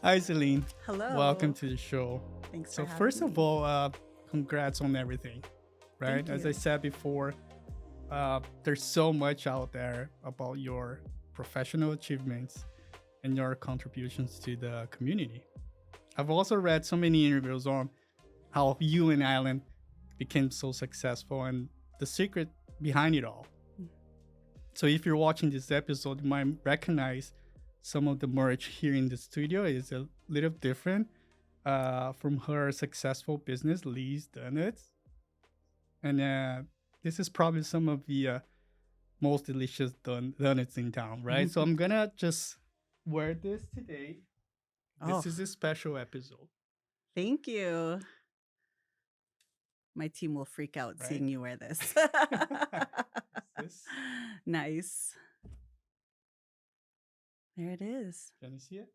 Hi, Celine. Welcome Hello. to the show. Thanks for So, having first of me. all, congrats on everything, right? Thank As I you. said before, there's so much out there about your professional achievements and your contributions to the community. I've also read so many interviews on how you and Alan became so successful and the secret behind it all. So, if you're watching this episode, you might recognize some of the merch here in the studio is a little different from her successful business, Lee's Donuts. And this is probably some of the most delicious donuts in town, right? So I'm gonna just wear this today. Oh, This is a special episode, thank you. My team will freak out right? seeing you wear this. This, Nice. There it is. can you see it?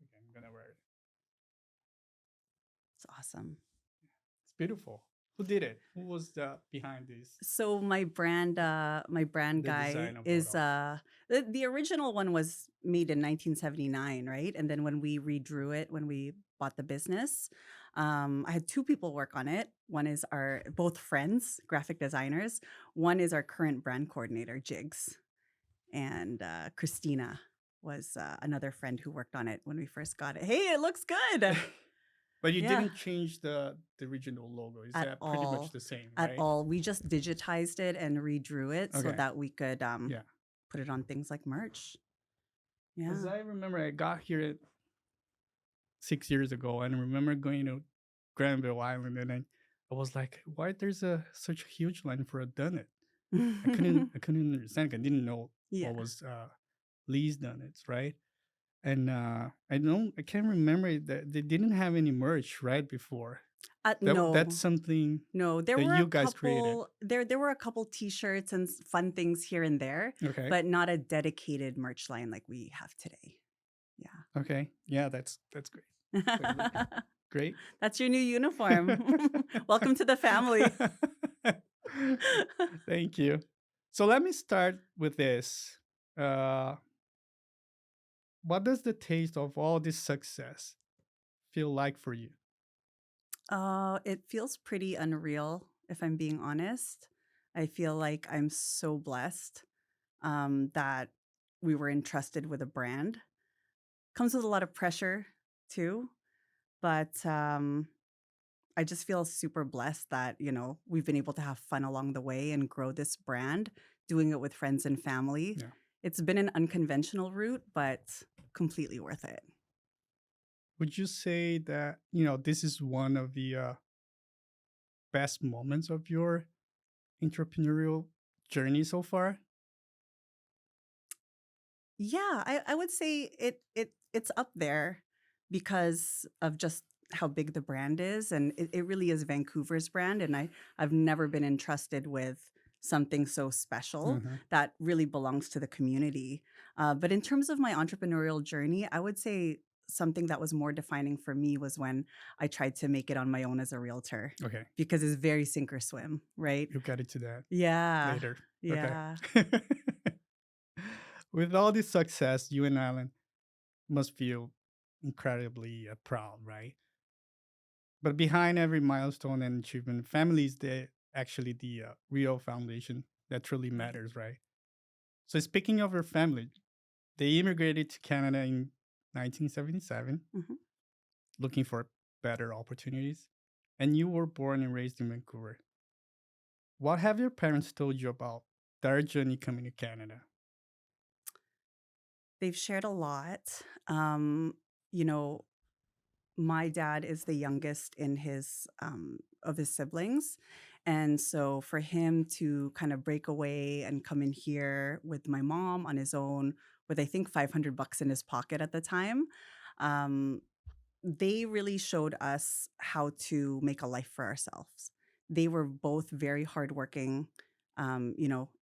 Okay, I'm gonna wear it. It's awesome. It's beautiful. Who did it? Who was the behind this? So my brand The guy design of it is all. the original one was made in 1979, right? And then when we redrew it when we bought the business, I had two people work on it. One is our both friends, graphic designers. One is our current brand coordinator, Jigs, and Christina was another friend who worked on it when we first got it. Hey, it looks good. But you Yeah, didn't change the original logo. Is at that pretty much all. the same, At right? all. We just digitized it and redrew it so Okay. that we could Yeah. put it on things like merch. Because Yeah. I remember I got here 6 years ago and I remember going to Granville Island and I was like, why there's such a huge line for a donut? I couldn't understand. I didn't know Yeah. what was Lee's donuts, right? And I can't remember that they didn't have any merch right before. That's No. something No, there that were a you guys created. couple there were a couple t-shirts and fun things here and there, Okay. but not a dedicated merch line like we have today. Okay. Yeah, that's great. Clearly. Yeah. Great. That's your new uniform. Welcome to the family. Thank you. So let me start with this. Uh, what does the taste of all this success feel like for you? It feels pretty unreal, if I'm being honest. I feel like I'm so blessed that we were entrusted with a brand. Comes with a lot of pressure too, but I just feel super blessed that, we've been able to have fun along the way and grow this brand, doing it with friends and family. Yeah. It's been an unconventional route, but completely worth it. Would you say that, this is one of the best moments of your entrepreneurial journey so far? Yeah, I would say it's up there because of just how big the brand is, and it really is Vancouver's brand, and I've never been entrusted with something so special Hmm. that really belongs to the community. But in terms of my entrepreneurial journey, I would say something that was more defining for me was when I tried to make it on my own as a realtor Okay. because it's very sink or swim, right? You'll get into that Yeah, later. Okay. yeah. With all this success, you and Alan must feel incredibly proud, right? But behind every milestone and achievement, family is actually the real foundation that truly Right. matters, right? So speaking of your family, they immigrated to Canada in 1977, Mhm. looking for better opportunities, and you were born and raised in Vancouver. What have your parents told you about their journey coming to Canada? They've shared a lot. Um, you know, my dad is the youngest in his of his siblings, and so for him to kind of break away and come in here with my mom on his own with I think $500 in his pocket at the time, um, they really showed us how to make a life for ourselves. They were both very hardworking,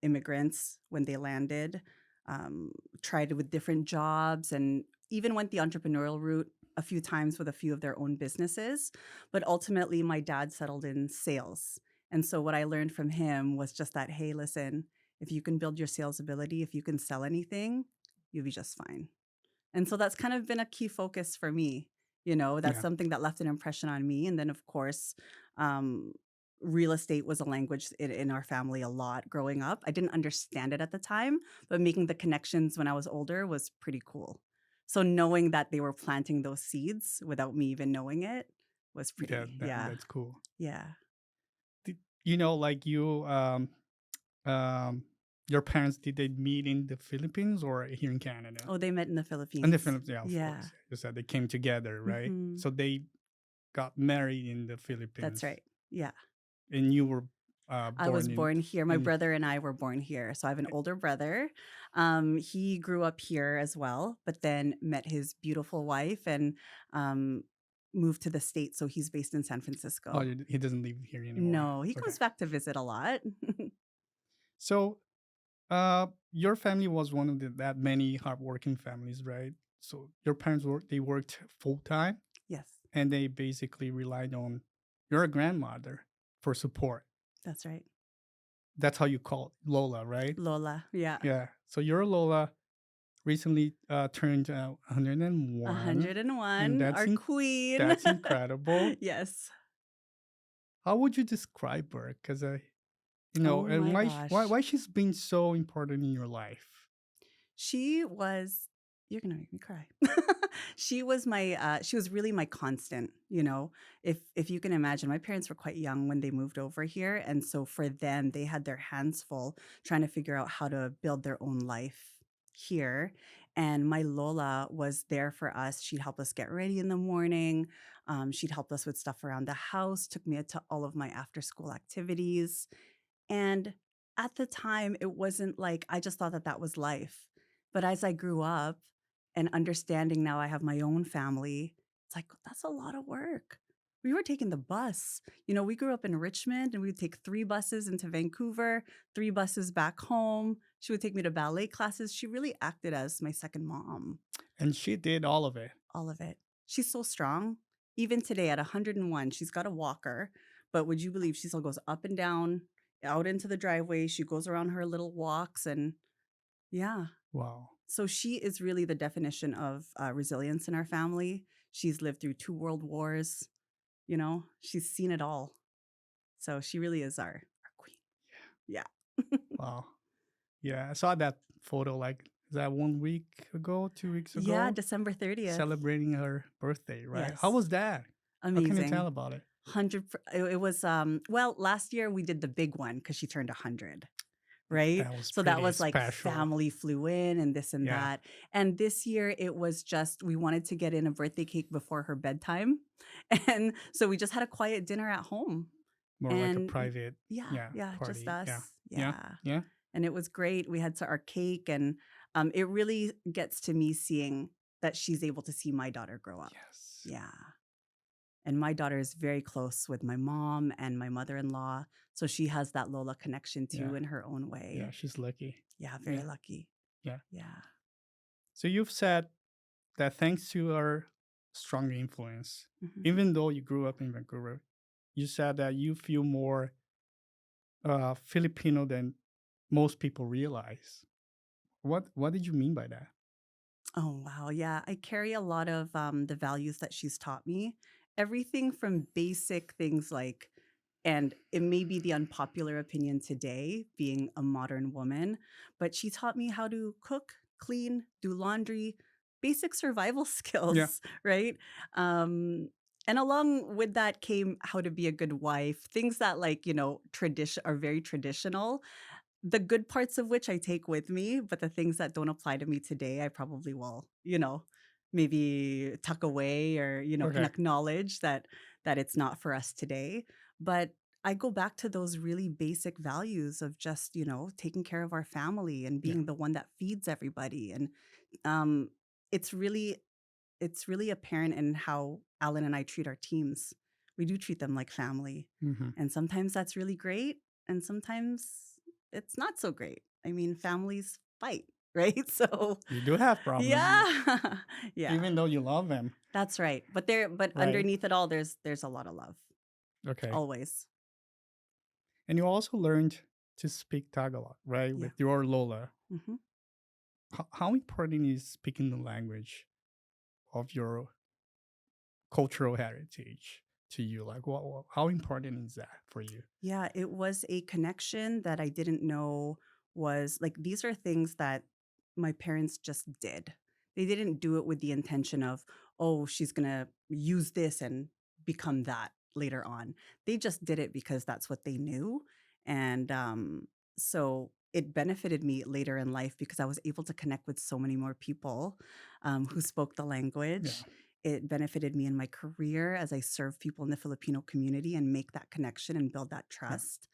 immigrants when they landed, um, tried with different jobs, and even went the entrepreneurial route a few times with a few of their own businesses. But ultimately, my dad settled in sales. And so, what I learned from him was just that hey, listen, if you can build your sales ability, if you can sell anything, you'll be just fine. And so that's kind of been a key focus for me. That's Yeah. something that left an impression on me. And then, of course, um, real estate was a language in our family a lot growing up. I didn't understand it at the time, but making the connections when I was older was pretty cool. So knowing that they were planting those seeds without me even knowing it was Yeah, pretty, yeah, that's cool. yeah. Did, like um, your parents, did they meet in the Philippines or here in Canada? Oh, they met in the In the Philippines. Philippines, yeah, of Yeah. course. You said they came together, right? Hmm. So they got married in the That's Philippines, right. Yeah. and you were I was born born here. My in brother and I were born here. So I have an older brother. He grew up here as well, but then met his beautiful wife and um, moved to the States. So he's based in San oh, Francisco. he doesn't live here anymore. No, he Okay. comes back to visit a lot. So your family was one of that many hardworking families, right? So your parents they worked full time, Yes, and they basically relied on your grandmother for support. that's right. That's how you call it, Lola, right? Lola. Yeah. Yeah. So your Lola recently turned 101, and 101, our queen. that's incredible. Yes. How would you describe her? Because Oh and my why gosh. she's been so important in your life? She was you're gonna make me cry. She was really my constant, you know? If you can imagine, my parents were quite young when they moved over here, and so for them, they had their hands full trying to figure out how to build their own life here, and my Lola was there for us. She'd help us get ready in the morning, she'd help us with stuff around the house, took me to all of my after school activities, and at the time, it wasn't like I just thought that that was life. But as I grew up and understanding now I have my own family, it's like, that's a lot of work. We were taking the bus. We grew up in Richmond and we would take 3 buses into Vancouver, 3 buses back home. She would take me to ballet classes. She really acted as my second mom. And she did all of it. All of it. She's so strong. Even today at 101, she's got a walker, but would you believe she still goes up and down out into the driveway? She goes around her little walks and yeah. Wow. So she is really the definition of resilience in our family. She's lived through 2 world wars, she's seen it all. So she really is our queen. Yeah. Wow. Yeah, I saw that photo. Like, is that 1 week ago, 2 weeks Yeah, ago? December 30th. Celebrating her birthday, right? How Yes. was that? How can you tell Amazing. about it? 100 it was well, last year we did the big one cuz she turned 100. Right? That was So that pretty was like special. family flew in and this and Yeah, that. And this year it was just we wanted to get in a birthday cake before her bedtime. And so we just had a quiet dinner at home. more like a And private, yeah, yeah, yeah, just party. Yeah, us. yeah, Yeah. yeah. And it was great. We had our cake and it really gets to me seeing that she's able to see my daughter grow up. Yes. Yeah. And my daughter is very close with my mom and my mother-in-law. So she has that Lola connection Yeah, too in her own yeah. way. She's lucky. Yeah, very Yeah, lucky. yeah. Yeah. So you've said that thanks to our strong influence, Mhm. even though you grew up in Vancouver, you said that you feel more Filipino than most people realize. What did you mean by that? Oh, wow. Yeah. I carry a lot of the values that she's taught me. Everything from basic things like, and it may be the unpopular opinion today, being a modern woman, but she taught me how to cook, clean, do laundry, basic survival Yeah. skills, right? Um, and along with that came how to be a good wife, things that like, tradition are very traditional, the good parts of which I take with me, but the things that don't apply to me today, I probably will, maybe tuck away or, can Okay. acknowledge that it's not for us today. But I go back to those really basic values of just, taking care of our family and Yeah. being the one that feeds everybody. And um, it's really it's really apparent in how Alan and I treat our teams. We do treat them like family. Hmm. And sometimes that's really great. And sometimes it's not so great. I mean, families fight, right? So, You do have problems, yeah. Yeah. even though you love them, That's right. But right? underneath it all there's a lot of love. Okay. Always. And you also learned to speak Tagalog, right? Yeah. With your Lola. Mhm. how important is speaking the language of your cultural heritage to you? Like, how important is that for you? Yeah, it was a connection that I didn't know was like these are things that my parents just did. They didn't do it with the intention of, oh, she's going to use this and become that later on. They just did it because that's what they knew. And so it benefited me later in life because I was able to connect with so many more people who spoke the Yeah. language. It benefited me in my career as I serve people in the Filipino community and make that connection and build that Yeah. trust.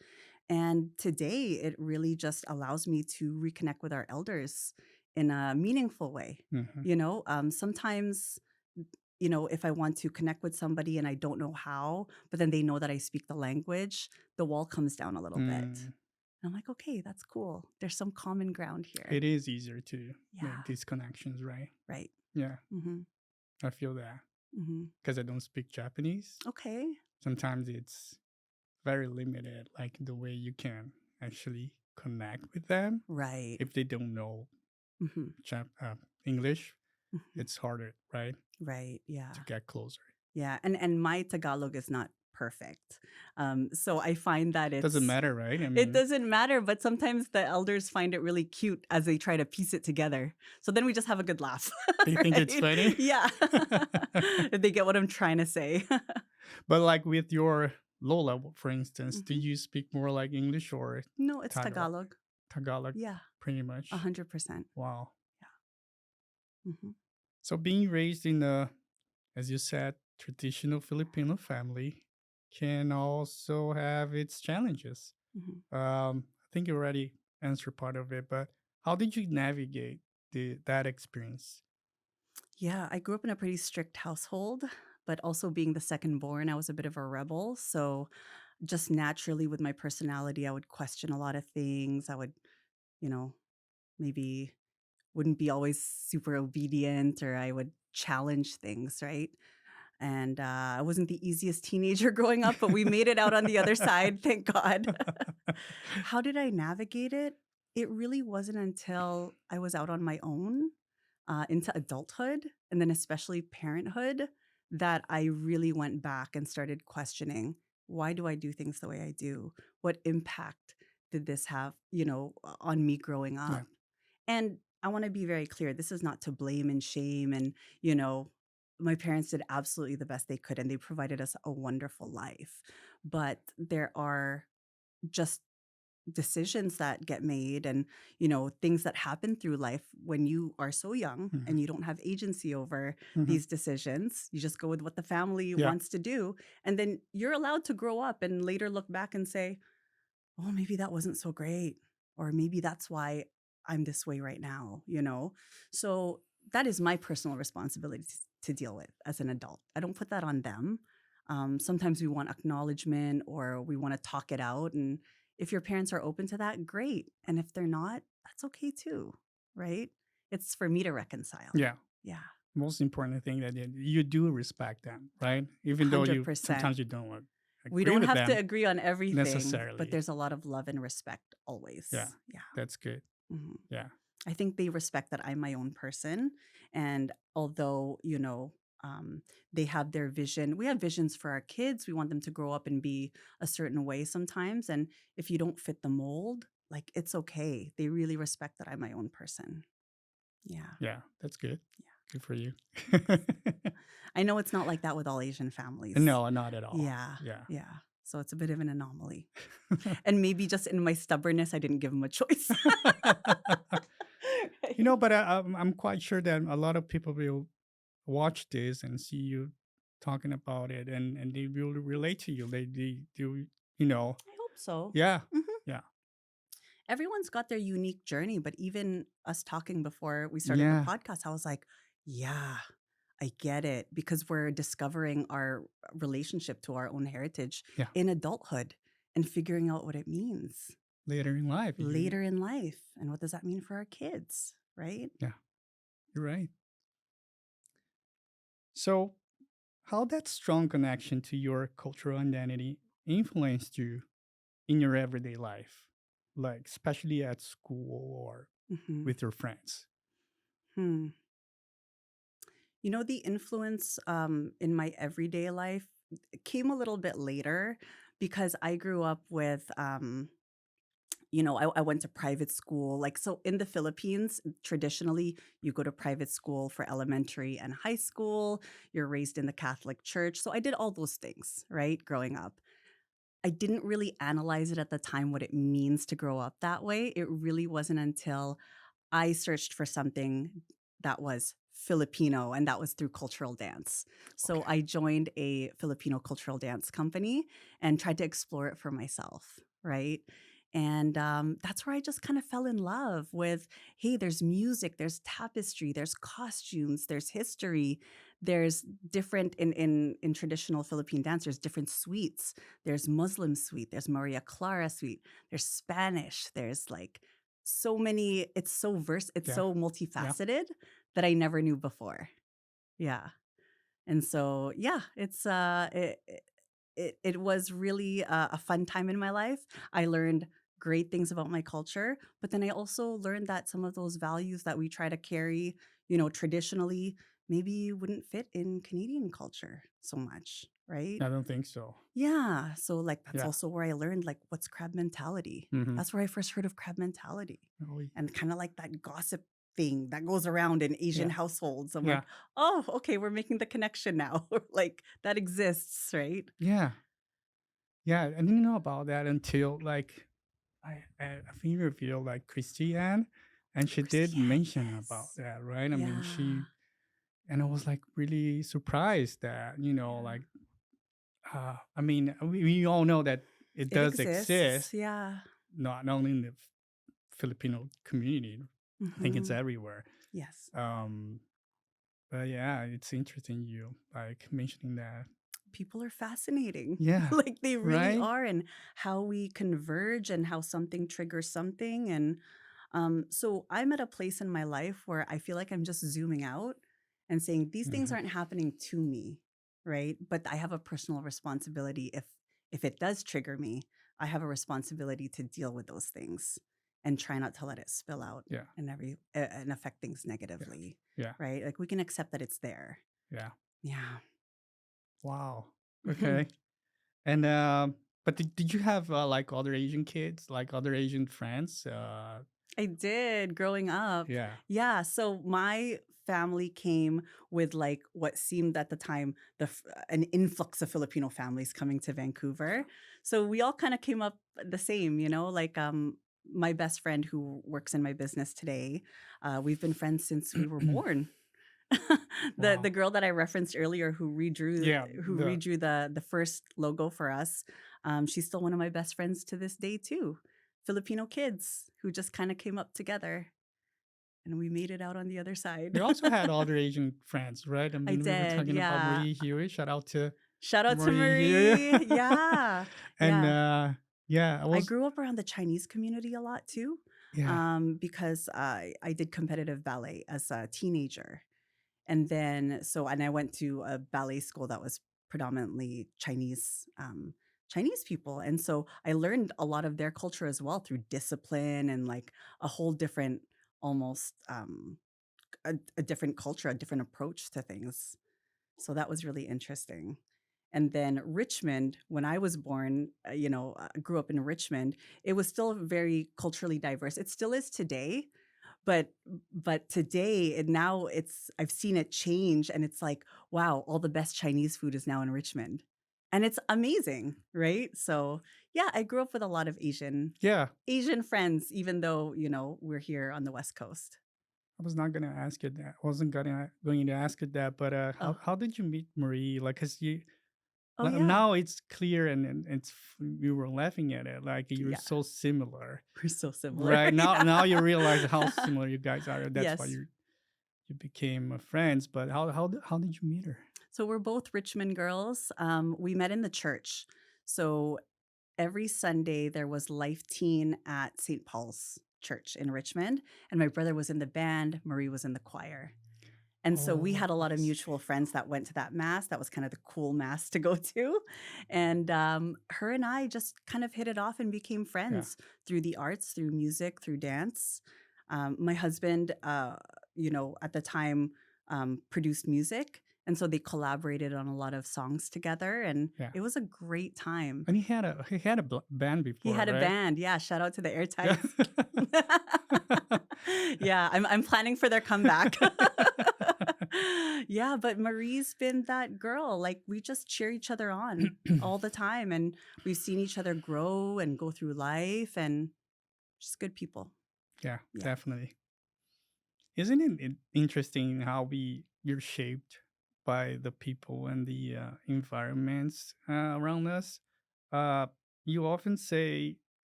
And today, it really just allows me to reconnect with our elders in a meaningful way. Hmm. Sometimes, if I want to connect with somebody and I don't know how, but then they know that I speak the language, the wall comes down a little bit. Mm, And I'm like, okay, that's cool. There's some common ground here. it is easier to Yeah, make these connections, right? right. Yeah, Mm-hmm. I feel that Mm-hmm. because I don't speak Japanese. Okay. Sometimes it's very limited, like the way you can actually connect with them Right. if they don't know Mm-hmm. English. Mm-hmm. It's harder, right, Right. Yeah. to get closer. Yeah, and my Tagalog is not perfect. So I find that Doesn't matter, right? I it mean, doesn't matter, but sometimes the elders find it really cute as they try to piece it together. So then we just have a good laugh, they think it's right? funny. Yeah. If they get what I'm trying to say. But like with your low level, for instance, do Mhm. you speak more like English or No, it's Tagalog? Tagalog. Tagalog, Yeah, pretty much. 100%. Wow. Yeah. Hmm. So being raised in a, as you said, traditional Filipino family can also have its challenges. Hmm. I think you already answered part of it, but how did you navigate that experience? Yeah, I grew up in a pretty strict household, but also being the second born, I was a bit of a rebel. So just naturally with my personality, I would question a lot of things. I would, you know, maybe wouldn't be always super obedient or I would challenge things, right? And I wasn't the easiest teenager growing up, but we made it out on the other side, thank God. How did I navigate it? It really wasn't until I was out on my own into adulthood and then especially parenthood that I really went back and started questioning, why do I do things the way I do? What impact did this have, on me growing Yeah. up? And I want to be very clear, this is not to blame and shame. And, you know, my parents did absolutely the best they could and they provided us a wonderful life. But there are just decisions that get made and, things that happen through life when you are so young Mhm. and you don't have agency over Mhm. these decisions. You just go with what the family Yeah. wants to do. And then you're allowed to grow up and later look back and say, oh, maybe that wasn't so great. Or maybe that's why I'm this way right now? So that is my personal responsibility to deal with as an adult. I don't put that on them. Sometimes we want acknowledgement or we want to talk it out. And if your parents are open to that, great. And if they're not, that's okay too, right? It's for me to reconcile. Yeah. Yeah, Most important thing that you do respect them, right? Even though you 100%. sometimes you don't We agree don't with have to them agree on everything, but necessarily. there's a lot of love and respect Yeah. always. Yeah. That's good. Mhm. Yeah. I think they respect that I'm my own person. And although, um, they have their vision, we have visions for our kids. We want them to grow up and be a certain way sometimes. And if you don't fit the mold, like it's okay. They really respect that I'm my own person. Yeah. Yeah. That's good. Yeah. Good for you. I know it's not like that with all Asian families. No, not at all. Yeah. Yeah. Yeah. So it's a bit of an anomaly. And maybe just in my stubbornness, I didn't give them a choice. Right. But I'm quite sure that a lot of people will watch this and see you talking about it, and they will relate to you. They do, you know. I hope so. Yeah. Mhm. Yeah. Everyone's got their unique journey, but even us talking before we started the Yeah. podcast, I was like, yeah, I get it because we're discovering our relationship to our own heritage Yeah. in adulthood and figuring out what it means Later in life. later in life. And what does that mean for our kids, right? Yeah. You're right. So, how that strong connection to your cultural identity influenced you in your everyday life, like especially at school or Hmm. with your friends? Hmm. You know, the influence in my everyday life came a little bit later because I grew up with, I went to private school. Like, so in the Philippines, traditionally, you go to private school for elementary and high school. You're raised in the Catholic Church. So I did all those things, right, growing up. I didn't really analyze it at the time what it means to grow up that way. It really wasn't until I searched for something that was Filipino, and that was through cultural dance. So Okay. I joined a Filipino cultural dance company and tried to explore it for myself, right? And that's where I just kind of fell in love with, hey, there's music, there's tapestry, there's costumes, there's history, there's different in traditional Philippine dance, there's different suites. There's Muslim suite, there's Maria Clara suite, there's Spanish, there's like so many, it's Yeah. so Yeah. multifaceted that I never knew before. Yeah. And so yeah, it was really a fun time in my life. I learned great things about my culture, but then I also learned that some of those values that we try to carry, traditionally maybe wouldn't fit in Canadian culture so much, right? I don't think so. Yeah. So like that's Yeah. also where I learned like what's crab mentality. Hmm. That's where I first heard of crab mentality. Oh, And kind of like that gossip thing that goes around in Asian yeah. households. I'm Yeah. like, oh, okay, we're making the connection now. Like that exists, right? Yeah. Yeah. I didn't know about that until like I think you revealed like Christiane, and she did Christiane, mention about yes. that, right? I mean, Yeah. and I was like really surprised that, Yeah. like, I mean, we all know that it It does exists. exist, Yeah. not only in the Filipino community, I think it's Hmm. everywhere. Yes. Um, but yeah, it's interesting you like mentioning that. People are fascinating. Yeah, Like they really right? are, and how we converge and how something triggers something. And so I'm at a place in my life where I feel like I'm just zooming out and saying these things Hmm. aren't happening to me, right? But I have a personal responsibility. If it does trigger me, I have a responsibility to deal with those things and try not to let it spill out Yeah, and affect things yeah, negatively, yeah, right? Like we can accept that it's there. yeah. Yeah. Wow. Okay. And but did you have like other Asian kids, like other Asian friends? I did growing up. Yeah. Yeah, so my family came with like what seemed at the time an influx of Filipino families coming to Vancouver. So we all kind of came up the same, like my best friend who works in my business today. We've been friends since we were born. The Wow. girl that I referenced earlier Yeah. who redrew the first logo for us, she's still one of my best friends to this day too. Filipino kids who just kind of came up together and we made it out on the other You side. also had other Asian friends, right? I I mean, we were did, talking about yeah. Marie Huey. Shout out to Shout out to Marie Huey. Marie. Yeah. And Yeah. yeah, I I was grew up around the Chinese community a lot too, yeah. because I did competitive ballet as a teenager. And I went to a ballet school that was predominantly Chinese people. And so I learned a lot of their culture as well through discipline and like a whole different, almost a different culture, a different approach to things. So that was really interesting. And then Richmond, when I was born, grew up in Richmond, it was still very culturally diverse. It still is today, but today and now I've seen it change, and it's like, wow, all the best Chinese food is now in Richmond. And it's amazing, right? So yeah, I grew up with a lot of Yeah. Asian friends, even though, we're here on the West Coast. I was not gonna ask you that. I wasn't going to ask you that, but Oh, how did you meet Marie? Like, cause you oh yeah. now it's clear, and we were laughing at it. Like you're Yeah. so similar, We're so similar. right? Now Yeah. now you realize how similar you guys are. That's why Yes. you became friends. But how did you meet her? So we're both Richmond girls. We met in the church. So every Sunday there was Life Teen at St. Paul's Church in Richmond, and my brother was in the band, Marie was in the choir. And so we Oh, had a I lot of see. mutual friends that went to that mass. That was kind of the cool mass to go to. And her and I just kind of hit it off and became Yeah. friends through the arts, through music, through dance. My husband at the time, produced music. And so they collaborated on a lot of songs together. And Yeah. it was a great time. And he had a band He before, had a right? band. Yeah. Shout out to the Yeah. Airtights. Yeah. I'm planning for their comeback. Yeah. But Marie's been that girl. Like, we just cheer each other on all the time. And we've seen each other grow and go through life, and just good people. Yeah, Yeah. definitely. Isn't it interesting how we're shaped by the people and the environments around us? Uh, you often say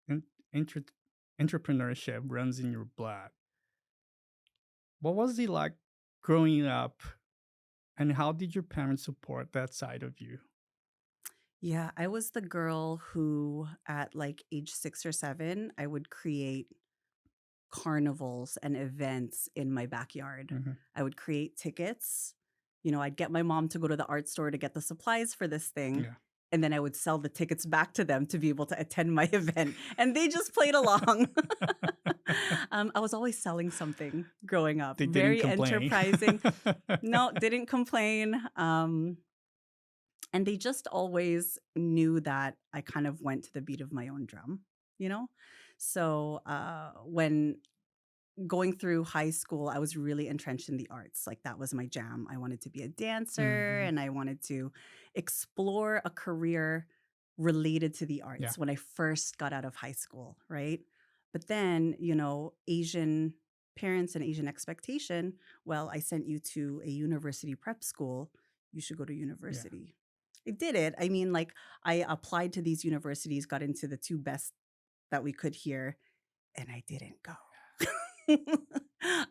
en- entre- entrepreneurship runs in your blood. What was it like growing up, and how did your parents support that side of you? Yeah, I was the girl who, at like age 6 or 7, I would create carnivals and events in my backyard. Hmm. I would create tickets. I'd get my mom to go to the art store to get the supplies for this thing. Yeah. And then I would sell the tickets back to them to be able to attend my event. And they just played along. I was always selling something growing up. They didn't Very complain. enterprising. No, didn't complain. And they just always knew that I kind of went to the beat of my own drum, you know? So when going through high school, I was really entrenched in the arts. Like, that was my jam. I wanted to be a dancer, Hmm. and I wanted to explore a career related to the Yeah. arts when I first got out of high school, right? But then, Asian parents and Asian expectation, well, I sent you to a university prep school. You should go to Yeah. university. I did it. I mean, like, I applied to these universities, got into the two best that we could here, and I didn't go.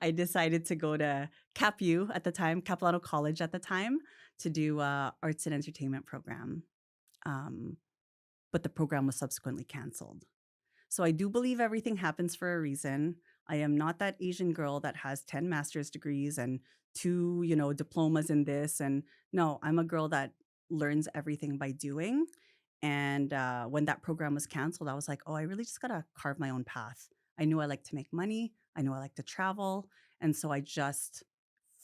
I decided to go to CapU at the time, Capilano College at the time, to do arts and entertainment program. Um, but the program was subsequently canceled. So I do believe everything happens for a reason. I am not that Asian girl that has 10 master's degrees and two, diplomas in this. And no, I'm a girl that learns everything by doing. And when that program was canceled, I was like, oh, I really just got to carve my own path. I knew I like to make money. I knew I like to travel. And so I just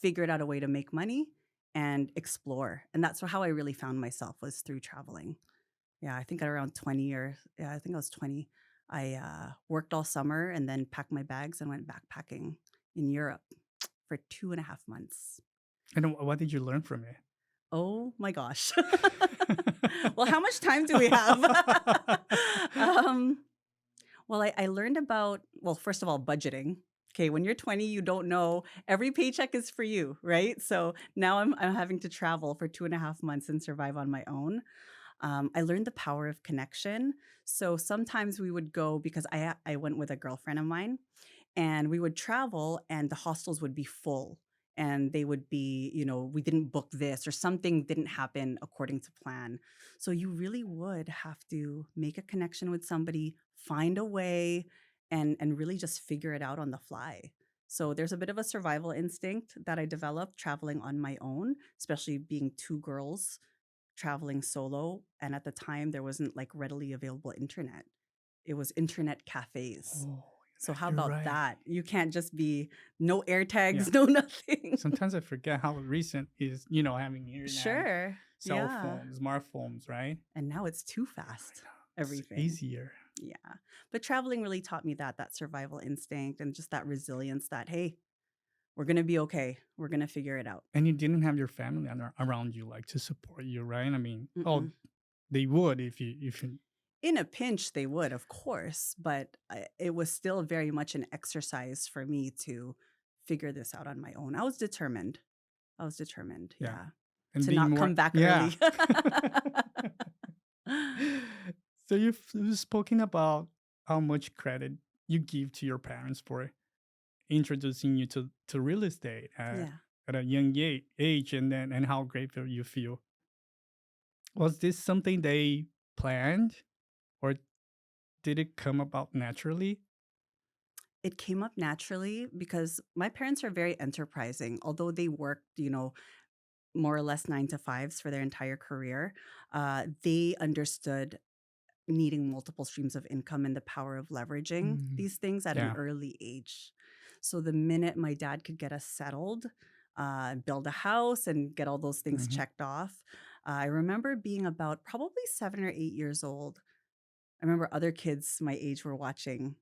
figured out a way to make money and explore. And that's how I really found myself, was through traveling. Yeah, I think at around 20, or yeah, I think I was 20. I worked all summer and then packed my bags and went backpacking in Europe for 2.5 months. And what did you learn from it? Oh my gosh. Well, how much time do we have? um, well, I learned about, well, first of all, budgeting. Okay, when you're 20, you don't know every paycheck is for you, right? So now I'm having to travel for 2.5 months and survive on my own. I learned the power of connection. So sometimes we would go, because I went with a girlfriend of mine, and we would travel and the hostels would be full, and they would be, we didn't book this, or something didn't happen according to plan. So you really would have to make a connection with somebody, find a way, and really just figure it out on the fly. So there's a bit of a survival instinct that I developed traveling on my own, especially being two girls traveling solo. And at the time, there wasn't like readily available internet. It was internet cafes. Oh, So how you're about right. that? You can't just be no air Yeah. tags, no nothing. Sometimes I forget how recent is, having internet, Sure. cell Yeah. phones, smartphones, right? And now it's too I fast. know. It's Everything. easier. Yeah. But traveling really taught me that survival instinct and just that resilience that, hey, we're going to be okay. We're going to figure it out. And you didn't have your family around you, like, to support you, right? I mean, Mm-mm. they would if you. In a pinch, they would, of course, but it was still very much an exercise for me to figure this out on my own. I was determined. Yeah. Yeah, And to being not more, come back yeah. early. So you've spoken about how much credit you give to your parents for introducing you to real estate Yeah. at a young age, and how grateful you feel. Was this something they planned, or did it come about naturally? It came up naturally because my parents are very enterprising. Although they worked, more or less 9 to 5s for their entire career, they understood needing multiple streams of income and the power of leveraging Mm, these things at an yeah. early age. So the minute my dad could get us settled, build a house and get all those things Hmm. checked off, I remember being about probably 7 or 8 years old. I remember other kids my age were watching,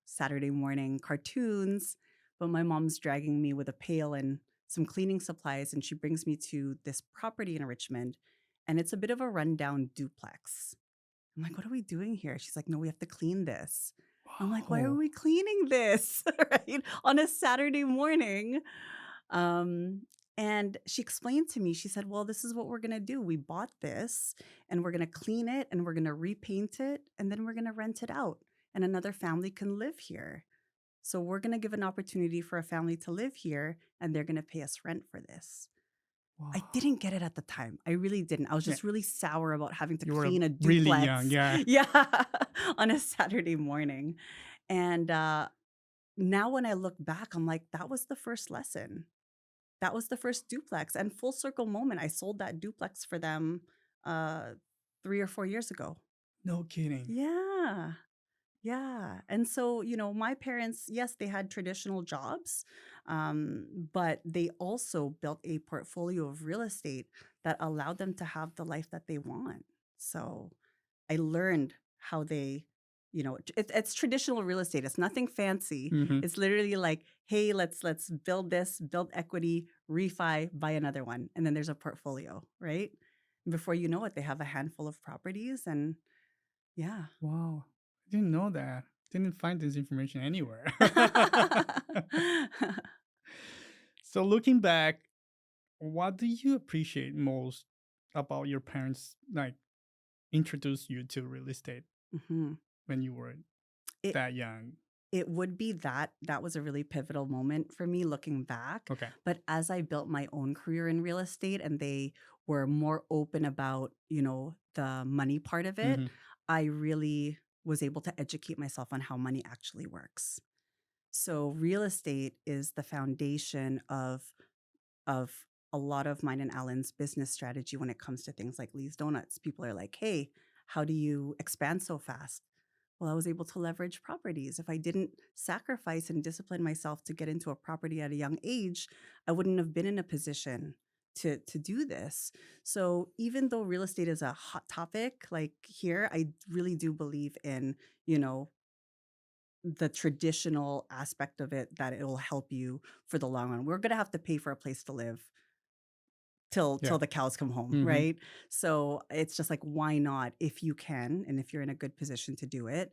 Saturday morning cartoons, but my mom's dragging me with a pail and some cleaning supplies, and she brings me to this property in Richmond, and it's a bit of a rundown duplex. I'm like, "What are we doing here?" She's like, "No, we have to clean this." I'm like, "Why are Wow. we cleaning this?" Right? On a Saturday morning. Um, and she explained to me, she said, "Well, this is what we're going to do. We bought this and we're going to clean it and we're going to repaint it and then we're going to rent it out and another family can live here. So we're going to give an opportunity for a family to live here and they're going to pay us rent for this." I didn't Wow. get it at the time. I really didn't. I was Yeah. just really sour about having to You were clean a really young. duplex. Yeah. Yeah, on a Saturday morning. And now when I look back, I'm like, that was the first lesson. That was the first duplex, and full circle moment, I sold that duplex for them, uh, 3 or 4 years ago. No kidding. Yeah, yeah, and so, my parents, yes, they had traditional jobs, but they also built a portfolio of real estate that allowed them to have the life that they want. So I learned how they, it's traditional real estate. It's nothing fancy. Hmm. It's literally like, hey, let's build this, build equity, refi, buy another one, and then there's a portfolio, right? Before you know it, they have a handful of properties, and yeah. Wow. I didn't know that. Didn't find this information anywhere. So looking back, what do you appreciate most about your parents like introduce you to real estate Mhm. when you were It that young? It would be that was a really pivotal moment for me looking back, Okay. but as I built my own career in real estate and they were more open about, the money part of it, Hmm. I really was able to educate myself on how money actually works. So real estate is the foundation of a lot of mine and Alan's business strategy when it comes to things like Lee's Donuts. People are like, "Hey, how do you expand so fast?" Well, I was able to leverage properties. If I didn't sacrifice and discipline myself to get into a property at a young age, I wouldn't have been in a position to do this. So even though real estate is a hot topic, like here, I really do believe in, you know, the traditional aspect of it that it will help you for the long run. We're gonna have to pay for a place to live till Yeah. the cows come home, Hmm. right? So it's just like, why not, if you can and if you're in a good position to do it,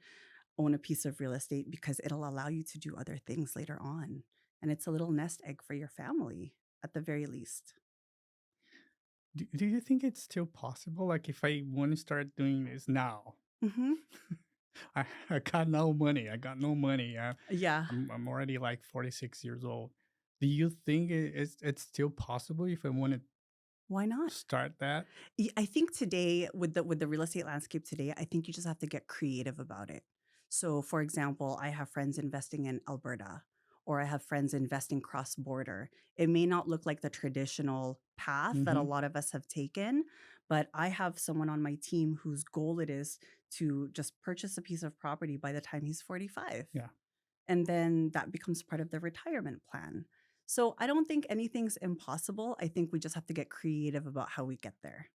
own a piece of real estate because it'll allow you to do other things later on. And it's a little nest egg for your family at the very least. Do you think it's still possible? Like if I want to start doing this now, Hmm. I got no money. I got no money. Yeah. I'm already like 46 years old. Do you think it's still possible if I want to Why not? start that? I think today with the real estate landscape today, I think you just have to get creative about it. So, for example, I have friends investing in Alberta or I have friends investing cross border. It may not look like the traditional path that a Hmm. lot of us have taken, but I have someone on my team whose goal it is to just purchase a piece of property by the time he's 45. Yeah. And then that becomes part of the retirement plan. So, I don't think anything's impossible. I think we just have to get creative about how we get there.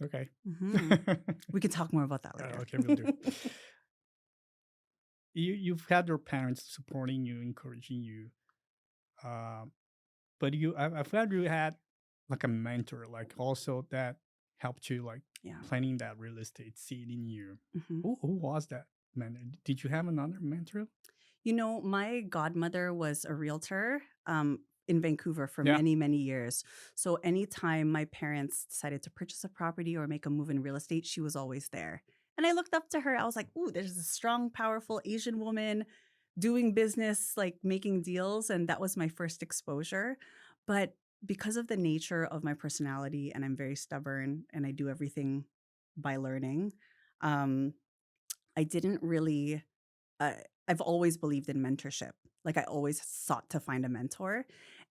Okay. Mhm. We can talk more about that later. Okay, we'll do. You've had your parents supporting you, encouraging you, uh, but I've had you had like a mentor, like also that helped you like Yeah. planting that real estate seed in you. Mhm. Who was that mentor? Did you have another mentor? My godmother was a realtor in Vancouver for Yeah. many, many years. So anytime my parents decided to purchase a property or make a move in real estate, she was always there. And I looked up to her. I was like, ooh, there's a strong, powerful Asian woman doing business, like making deals. And that was my first exposure. But because of the nature of my personality, and I'm very stubborn and I do everything by learning, um, I didn't really uh, I've always believed in mentorship. Like I always sought to find a mentor.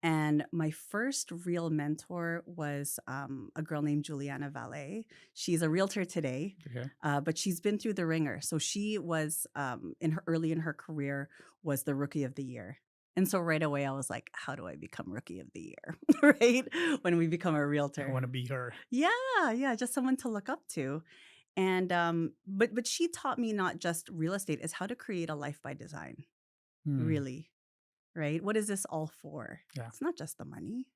And my first real mentor was a girl named Juliana Valet. She's a realtor today, Okay. but she's been through the ringer. So she was in her career was the rookie of the year. And so right away I was like, how do I become rookie of the year? Right? When we become a I realtor. want to be her. Yeah, yeah, just someone to look up to. And but she taught me not just real estate, is how to create a life by design. Hmm. Really, right? What is this all for? Yeah. It's not just the money,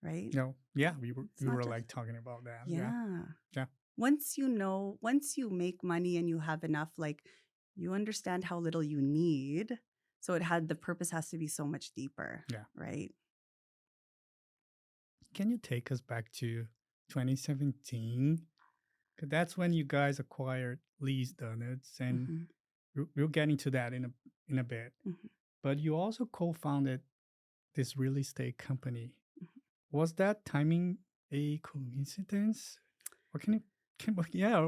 right? No. Yeah. It's We not were just like talking about that. Yeah. yeah. Yeah. Once you make money and you have enough, like you understand how little you need. So the purpose has to be so much deeper, Yeah. right? Can you take us back to 2017? 'Cause that's when you guys acquired Lee's Donuts, and Hmm. we'll get into that in a bit. Hmm. But you also co-founded this real estate company. Was that timing a coincidence? Or yeah,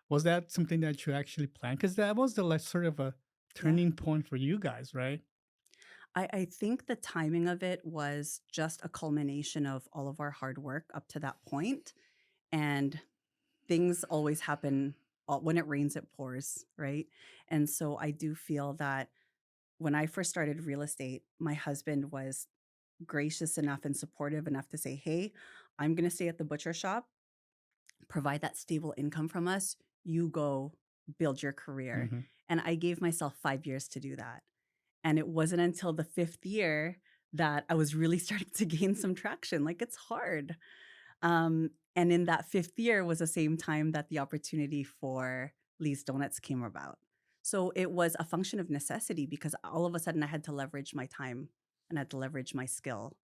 was that something that you actually planned? Because that was the like sort of a Yeah. turning point for you guys, right? I think the timing of it was just a culmination of all of our hard work up to that point. And things always happen when it rains, it pours, right? And so I do feel that when I first started real estate, my husband was gracious enough and supportive enough to say, hey, I'm going to stay at the butcher shop, provide that stable income from us. You go build your career. Mm-hmm. And I gave myself 5 years to do that. And it wasn't until the fifth year that I was really starting to gain some traction. Like it's hard. And in that fifth year was the same time that the opportunity for Lee's Donuts came about. So it was a function of necessity because all of a sudden I had to leverage my time and I had to leverage my skill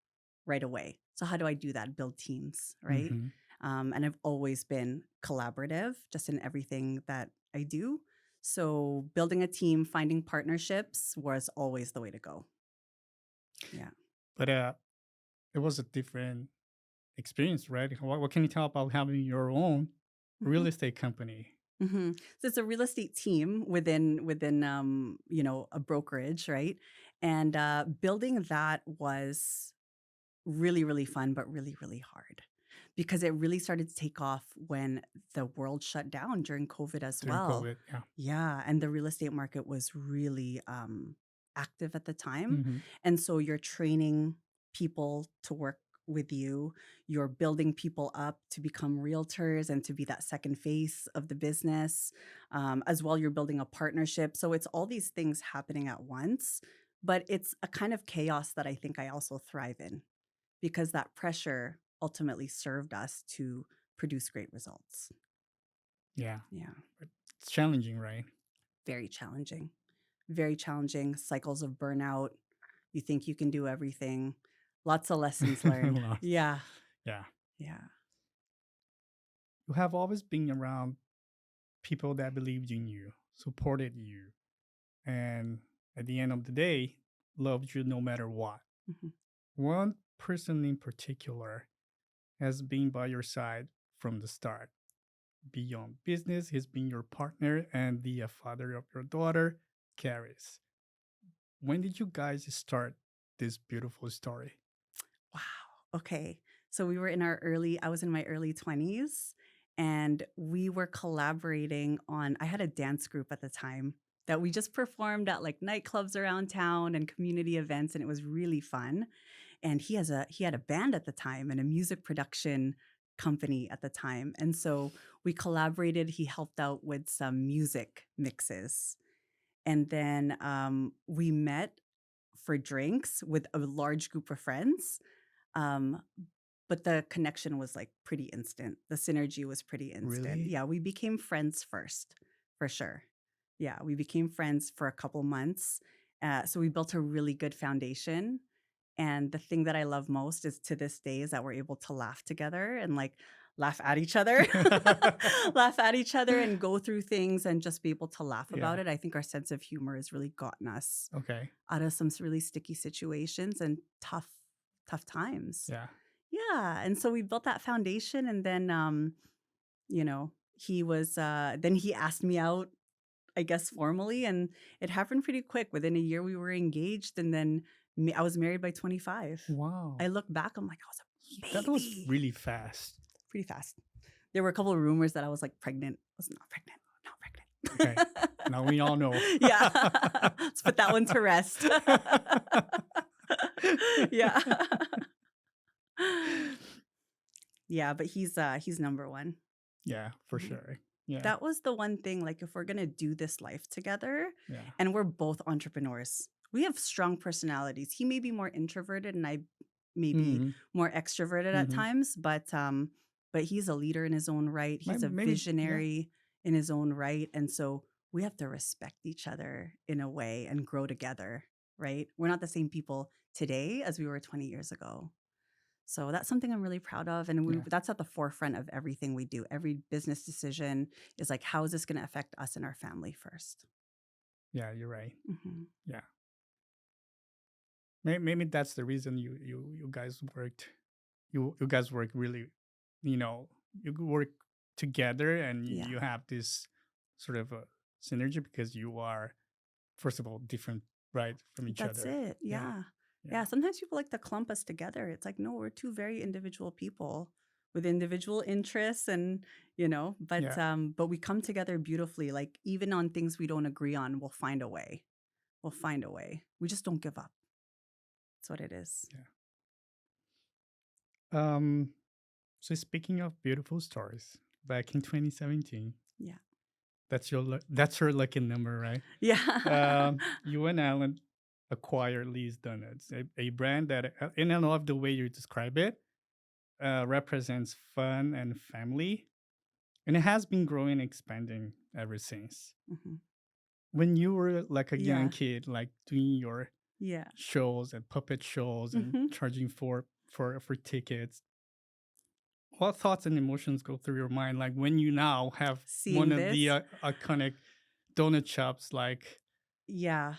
right away. So how do I do that? Build teams, right? Mm-hmm. And I've always been collaborative just in everything that I do. So building a team, finding partnerships was always the way to go. Yeah. But it was a different experience, right? What can you tell about having your own real Mhm. estate company? So it's a real estate team within a brokerage, right? And building that was really really fun, but really really hard because it really started to take off when the world shut down during COVID as During well. COVID? Yeah. Yeah, and the real estate market was really active at the time, Mm-hmm. and so you're training people to work with you, you're building people up to become realtors and to be that second face of the business. As well, you're building a partnership. So it's all these things happening at once, but it's a kind of chaos that I think I also thrive in because that pressure ultimately served us to produce great results. Yeah. Yeah, But it's challenging, right? very challenging. Very challenging. Cycles of burnout. You think you can do everything. Lots of lessons learned. Lots. Yeah. Yeah. Yeah. You have always been around people that believed in you, supported you, and at the end of the day, loved you no matter what. Mhm. One person in particular has been by your side from the start. Beyond business, he's been your partner and the father of your daughter, Caris. When did you guys start this beautiful story? Wow. Okay. So I was in my early 20s and we were collaborating I had a dance group at the time that we just performed at like nightclubs around town and community events and it was really fun. And he had a band at the time and a music production company at the time. And so we collaborated. He helped out with some music mixes. And then we met for drinks with a large group of friends. Um, but the connection was like pretty instant. The synergy was pretty instant. Really? Yeah, we became friends first, for sure. Yeah, we became friends for a couple months. So we built a really good foundation. And the thing that I love most is to this day is that we're able to laugh together and like laugh at each other, laugh at each other and go through things and just be able to laugh Yeah. about it. I think our sense of humor has really gotten us Okay. out of some really sticky situations and tough times. Yeah. Yeah, and so we built that foundation and then he was then he asked me out, I guess formally, and it happened pretty quick. Within a year we were engaged and then I was married by 25. I Wow. look back, I'm like, I was That a was baby. really fast. Pretty fast. There were a couple of rumors that I was like pregnant. I was not pregnant. Not Okay. pregnant. Now we all know. Yeah. Let's put that one to rest. Yeah. Yeah, but he's number one. Yeah, for Mhm. sure. Yeah, That was the one thing, like, if we're gonna do this life together, yeah. and we're both entrepreneurs, we have strong personalities. He may be more introverted, and I may be Mhm, more extroverted at mhm. times, but he's a leader in his own right. He's a Maybe, yeah, visionary in his own right, and so we have to respect each other in a way and grow together, right? We're not the same people today as we were 20 years ago. So that's something I'm really proud of, and yeah, that's at the forefront of everything we do. Every business decision is like, how is this going to affect us and our family first? yeah. You're right. Hmm. Yeah, maybe that's the reason you guys worked. You guys work really, you know, you work together and Yeah, you have this sort of a synergy because you are first of all different, right, from each that's other. it. Yeah, Yeah, yeah, yeah. Sometimes people like to clump us together. It's like, no, we're two very individual people with individual interests, and yeah. but we come together beautifully. Like even on things we don't agree on, we'll find a way. We'll find a way. We just don't give up. That's what it is. Yeah. Um. So speaking of beautiful stories, back in 2017, Yeah. that's your lucky number, right? Yeah. You and Alan acquired Lee's Donuts, a brand that, and I love the way you describe it, represents fun and family, and it has been growing and expanding ever since. Mhm. When you were like a young Yeah. kid, like doing your Yeah. shows and puppet shows and Mhm. charging for tickets, what thoughts and emotions go through your mind? Like when you now have one Seeing of the this, iconic donut shops, like yeah,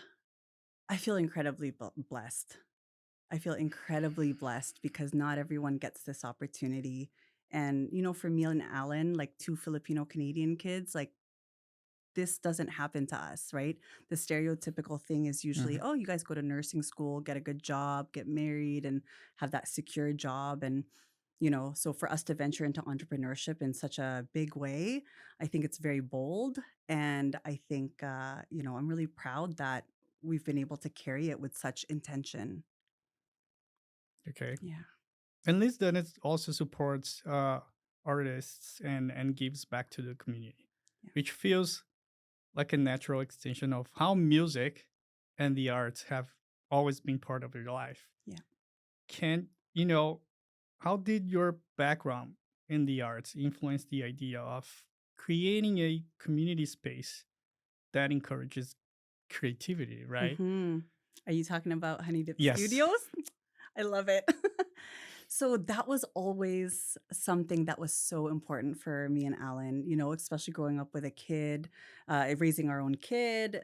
I feel incredibly blessed. I feel incredibly blessed because not everyone gets this opportunity. And, for me and Alan, like two Filipino Canadian kids, like this doesn't happen to us, right? The stereotypical thing is usually, mhm, oh, you guys go to nursing school, get a good job, get married, and have that secure job. And, so for us to venture into entrepreneurship in such a big way, I think it's very bold. And I think, I'm really proud that we've been able to carry it with such intention. okay. Yeah. And Liz Dennis also supports artists and gives back to the community, Yeah. which feels like a natural extension of how music and the arts have always been part of your life. Yeah. Can you know how did your background in the arts influence the idea of creating a community space that encourages creativity, right? Hmm. Are you talking about Honey Dip Yes. Studios? I love it. So that was always something that was so important for me and Alan, especially growing up with a kid, raising our own kid.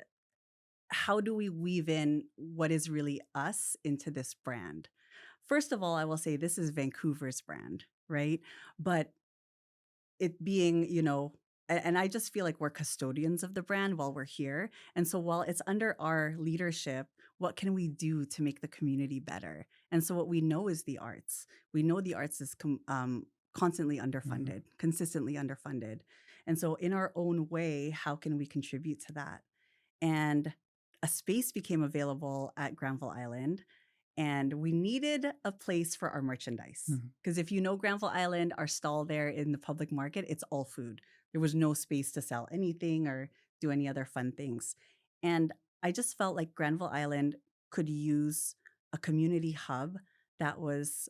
How do we weave in what is really us into this brand? First of all, I will say this is Vancouver's brand, right? But it being, and I just feel like we're custodians of the brand while we're here. And so while it's under our leadership, what can we do to make the community better? And so what we know is the arts. We know the arts is constantly Mhm. underfunded, consistently underfunded. And so in our own way, how can we contribute to that? And a space became available at Granville Island, and we needed a place for our merchandise. Mhm. Because if you know Granville Island, our stall there in the public market, it's all food. There was no space to sell anything or do any other fun things. And I just felt like Granville Island could use a community hub that was,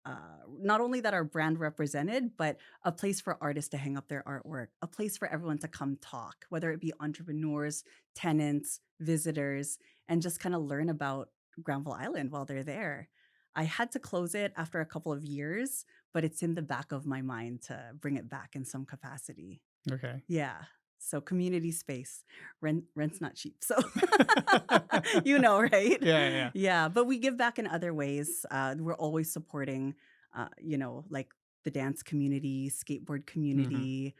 not only that our brand represented, but a place for artists to hang up their artwork, a place for everyone to come talk, whether it be entrepreneurs, tenants, visitors, and just kind of learn about Granville Island while they're there. I had to close it after a couple of years, but it's in the back of my mind to bring it back in some capacity. Okay. Yeah. So community space, rent's not cheap. So right? Yeah, yeah. Yeah, but we give back in other ways. We're always supporting, like the dance community, skateboard Mhm. community,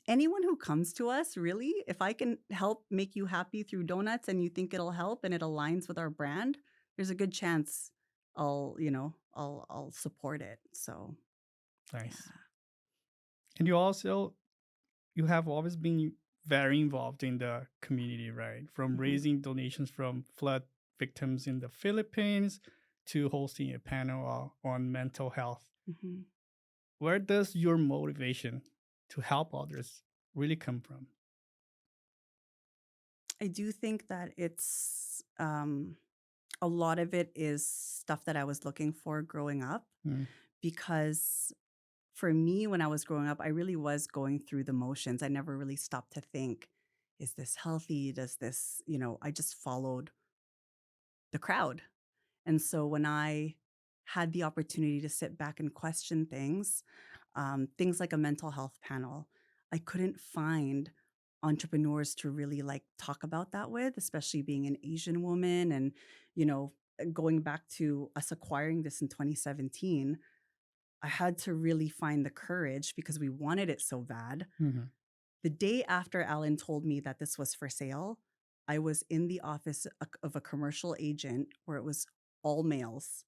anyone who comes to us. Really, if I can help make you happy through donuts, and you think it'll help and it aligns with our brand, there's a good chance I'll support it. So Nice. yeah. And you have always been very involved in the community, right? From Mhm, raising donations from flood victims in the Philippines to hosting a panel on mental health. mhm. Where does your motivation to help others really come from? I do think that it's a lot of it is stuff that I was looking for growing up Mm, because for me, when I was growing up, I really was going through the motions. I never really stopped to think, is this healthy? Does this, I just followed the crowd. And so when I had the opportunity to sit back and question things like a mental health panel, I couldn't find entrepreneurs to really like talk about that with, especially being an Asian woman and, going back to us acquiring this in 2017. I had to really find the courage because we wanted it so bad. mhm, The day after Alan told me that this was for sale, I was in the office of a commercial agent where it was all males.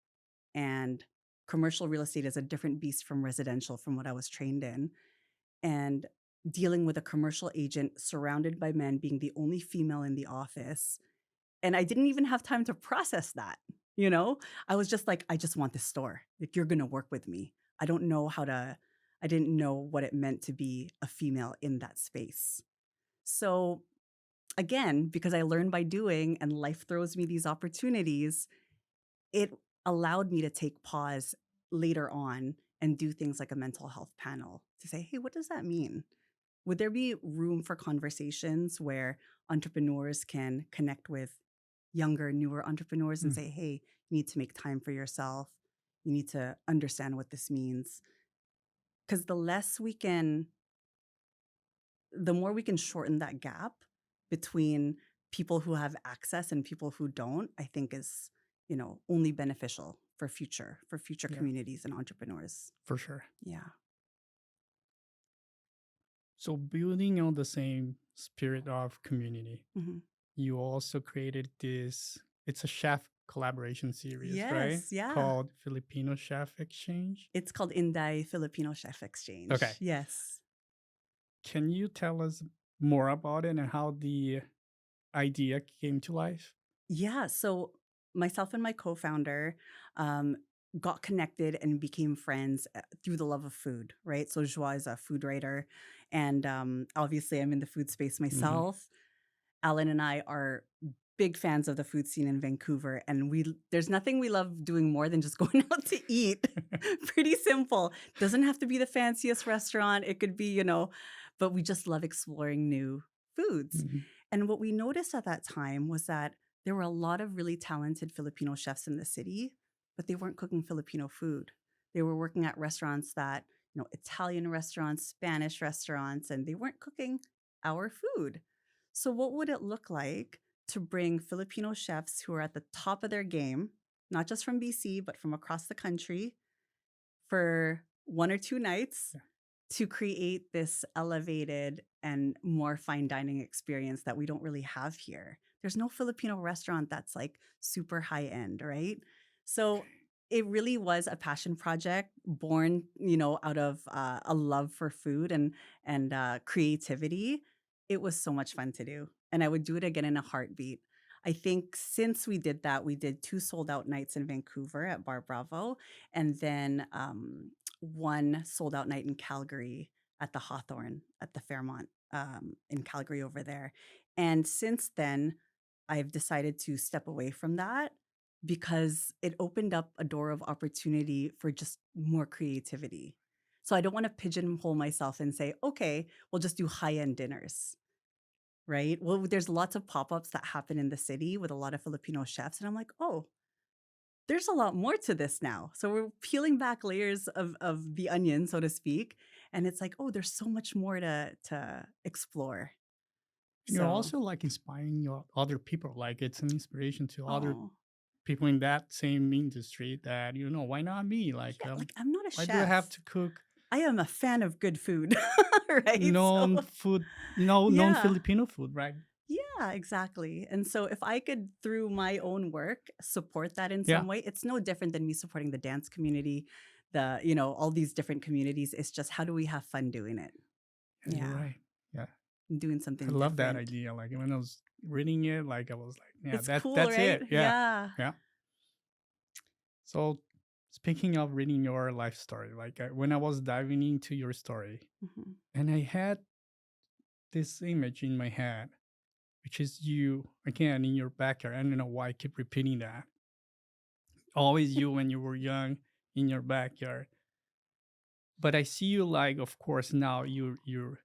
And commercial real estate is a different beast from residential, from what I was trained in. And dealing with a commercial agent surrounded by men, being the only female in the office, and I didn't even have time to process that, you know? I was just like, "I just want this store. Like, you're gonna work with me." I don't know how to I didn't know what it meant to be a female in that space. So, again, because I learned by doing and life throws me these opportunities, it allowed me to take pause later on and do things like a mental health panel to say, "Hey, what does that mean?" Would there be room for conversations where entrepreneurs can connect with younger, newer entrepreneurs and mm. say, hey, you need to make time for yourself. You need to understand what this means. Because the more we can shorten that gap between people who have access and people who don't, I think is, only beneficial for future Yeah, communities and entrepreneurs. for sure. Yeah. So, building on the same spirit of community, Mhm. you also created this, it's a chef collaboration series, right? Yes. Yeah. Called Filipino Chef Exchange. It's called Inday Filipino Chef Okay. Exchange. Yes. Can you tell us more about it and how the idea came to life? Yeah. So myself and my co-founder um, got connected and became friends through the love of food, right? So Joie is a food writer, and obviously I'm in the food space Hmm. myself. Alan and I are big fans of the food scene in Vancouver, and there's nothing we love doing more than just going out to eat. Pretty simple. Doesn't have to be the fanciest restaurant. It could be, but we just love exploring new foods. Hmm. And what we noticed at that time was that there were a lot of really talented Filipino chefs in the city, but they weren't cooking Filipino food. They were working at restaurants that, Italian restaurants, Spanish restaurants, and they weren't cooking our food. So, what would it look like to bring Filipino chefs who are at the top of their game, not just from BC, but from across the country, for 1 or 2 nights Yeah. to create this elevated and more fine dining experience that we don't really have here? There's no Filipino restaurant that's like super high end, right? So, Okay. it really was a passion project born, out of a love for food and creativity. It was so much fun to do, and I would do it again in a heartbeat. I think since we did that, we did 2 sold out nights in Vancouver at Bar Bravo, and then, 1 sold out night in Calgary at the Hawthorne at the Fairmont, in Calgary over there. And since then, I've decided to step away from that because it opened up a door of opportunity for just more creativity. So I don't wanna pigeonhole myself and say, "Okay, we'll just do high-end dinners." Right? Well, there's lots of pop-ups that happen in the city with a lot of Filipino chefs, and I'm like, "Oh, there's a lot more to this now." So we're peeling back layers of the onion, so to speak, and it's like, "Oh, there's so much more to explore." And you're So, also like inspiring your other people. Like it's an inspiration to other oh, people in that same industry that, why not me? Like, yeah, like, I'm not a why do I have chef. to cook I am a fan of good food, right? So, known food, known yeah. Filipino food, right? Yeah, exactly. And so if I could, through my own work, support that in Yeah. some way, it's no different than me supporting the dance community, all these different communities. It's just how do we have fun doing it? Yeah, you're Yeah. right. Yeah. doing I something love that different. idea. Like when I was reading it, like I was like, yeah, It's cool, that's right? it. Yeah. Yeah. Yeah. So speaking of reading your life story, like when I was diving into your story, Mhm. and I had this image in my head, which is you again in your backyard. I don't know why I keep repeating that. Always you when you were young in your backyard. But I see you like, of course, now you're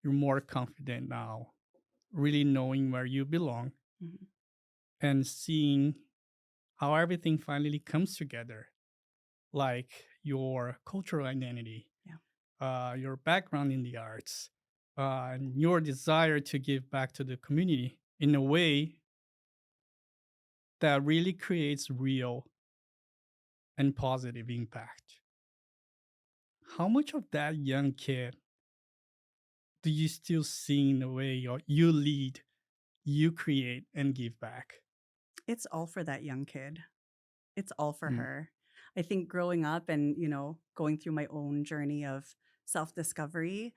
more confident now, really knowing where you belong Mhm. and seeing how everything finally comes together, like your cultural identity, Yeah. your background in the arts, and your desire to give back to the community in a way that really creates real and positive impact. How much of that young kid do you still see in the way you lead, you create, and give back? It's all for that young kid. It's all for Mm. her. I think growing up and, going through my own journey of self-discovery,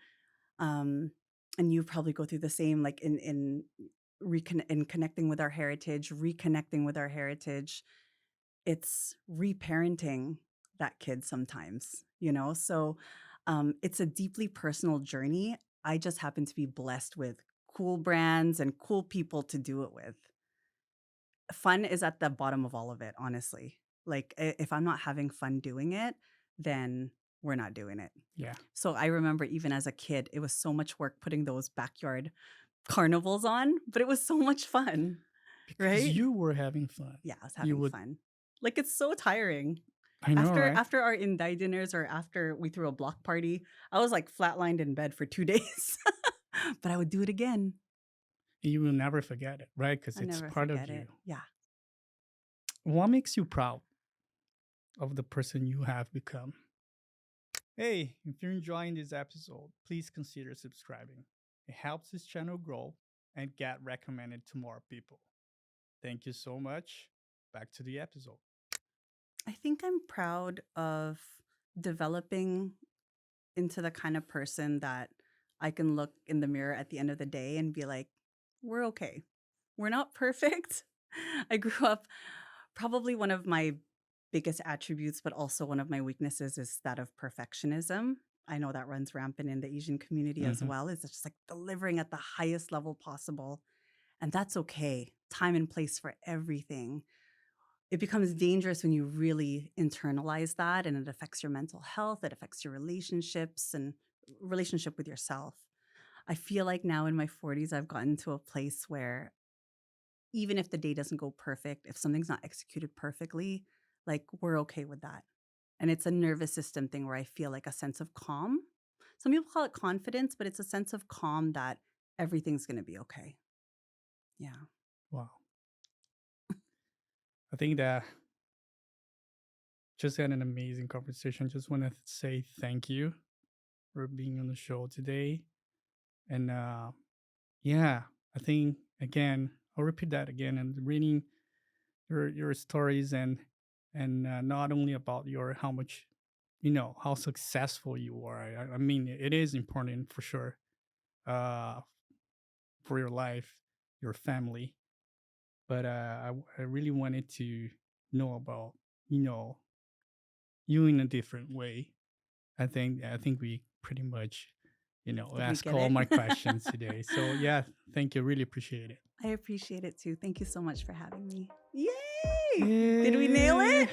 um, and you probably go through the same, like in connecting with our heritage, reconnecting with our heritage. It's reparenting that kid sometimes. So it's a deeply personal journey. I just happen to be blessed with cool brands and cool people to do it with. Fun is at the bottom of all of it, honestly. Like, if I'm not having fun doing it, then we're not doing it. Yeah, So I remember even as a kid, it was so much work putting those backyard carnivals on, but it was so much fun, because right? you were having fun. Yeah, I was You having would, fun. Like, it's so tiring. I know, After right? after our Inday dinners or after we threw a block party, I was like flatlined in bed for 2 days. But I would do it again. You will never forget it, right? Because I it's never part of forget you. it. Yeah. What makes you proud of the person you have become? Hey, if you're enjoying this episode, please consider subscribing. It helps this channel grow and get recommended to more people. Thank you so much. Back to the episode. I think I'm proud of developing into the kind of person that I can look in the mirror at the end of the day and be like, we're okay. We're not perfect. I grew up, probably one of my biggest attributes, but also one of my weaknesses is that of perfectionism. I know that runs rampant in the Asian community as Hmm. well. Is just like delivering at the highest level possible. And that's okay. Time and place for everything. It becomes dangerous when you really internalize that and it affects your mental health, it affects your relationships and relationship with yourself. I feel like now in my 40s, I've gotten to a place where even if the day doesn't go perfect, if something's not executed perfectly, like we're okay with that. And it's a nervous system thing where I feel like a sense of calm. Some people call it confidence, but it's a sense of calm that everything's going to be okay. Yeah. Wow. I think that just had an amazing conversation. Just want to say thank you for being on the show today. And yeah, I think again, I'll repeat that again and reading your stories and not only about your how much how successful you are. I mean, it is important for sure uh, for your life, your family. But I really wanted to know about you know you in a different way. I think we pretty much Did we ask get all it? my questions today. So yeah, thank you. Really appreciate it. I appreciate it too. Thank you so much for having me. Yay! Did we nail Yeah. it?